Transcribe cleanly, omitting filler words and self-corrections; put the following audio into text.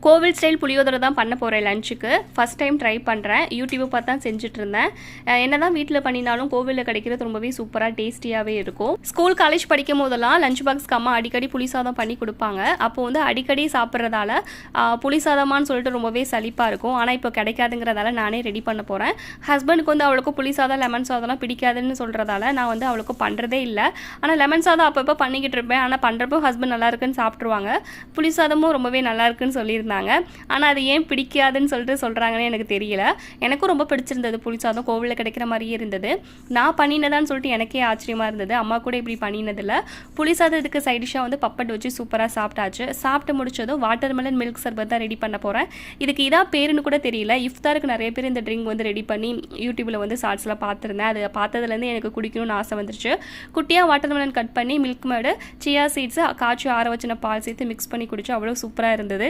கோவில் ஸ்டைல் புளியோதரை தான் பண்ண போகிறேன் லஞ்சுக்கு. ஃபஸ்ட் டைம் ட்ரை பண்ணுறேன். யூடியூப்பை பார்த்து தான் செஞ்சுட்ருந்தேன். என்ன தான் வீட்டில் பண்ணினாலும் கோவிலில் கிடைக்கிறது ரொம்பவே சூப்பராக டேஸ்டியாகவே இருக்கும். ஸ்கூல் காலேஜ் படிக்கும் போதெல்லாம் லஞ்ச் பாக்ஸ்க்கு அம்மா அடிக்கடி புளி சாதம் பண்ணி கொடுப்பாங்க. அப்போது வந்து அடிக்கடி சாப்பிட்றதால புளி சாதமானு சொல்லிட்டு ரொம்பவே சலிப்பாக இருக்கும். ஆனால் இப்போ கிடைக்காதுங்கிறதால நானே ரெடி பண்ண போகிறேன். ஹஸ்பண்டுக்கு வந்து அவளுக்கு புளி சாதம் லெமன் சாதம்லாம் பிடிக்காதுன்னு சொல்கிறதால நான் வந்து அவளுக்கு பண்ணுறதே இல்லை. ஆனால் லெமன் சாதம் அப்பப்போ பண்ணிக்கிட்டு இருப்பேன். ஆனால் பண்ணுறப்போ ஹஸ்பண்ட் நல்லா இருக்குன்னு சாப்பிட்ருவாங்க. புளி சாதமும் ரொம்பவே நல்லா இருக்குன்னு சொல்லியிருந்தாங்க. ஆனால் அது ஏன் பிடிக்காதுன்னு சொல்லிட்டு சொல்கிறாங்கன்னு எனக்கு தெரியல. எனக்கும் ரொம்ப பிடிச்சிருந்தது. புளி சாதம் கோவிலில் கிடைக்கிற மாதிரியே இருந்தது. நான் பண்ணினதான்னு சொல்லிட்டு எனக்கே ஆச்சரியமாக இருந்தது. அம்மா கூட இப்படி பண்ணினதில்லை. புளி சாதத்துக்கு சைடிஷாக வந்து பப்பட் வச்சு சூப்பராக சாப்பிட்டாச்சு. சாப்பிட்டு முடிச்சதும் வாட்டர்மெலன் மில்க் சர்பத் தான் ரெடி பண்ண போகிறேன். இதுக்கு இதான் பேருன்னு கூட தெரியல. இஃப்தாருக்கு நிறைய பேர் இந்த ட்ரிங்க் வந்து ரெடி பண்ணி யூடியூப்பில் வந்து ஷார்ட்ஸ்லாம் பார்த்துருந்தேன். அது பார்த்ததுலேருந்து எனக்கு குடிக்கணும்னு ஆசை வந்துருச்சு. குட்டியாக வாட்டர்மெலன் கட் பண்ணி மில்க் மேடு சியா சீட்ஸு காய்ச்சி ஆற வச்சின பால் சேர்த்து மிக்ஸ் பண்ணி குடிச்சு அவ்வளோ சூப்பராக இருந்தது.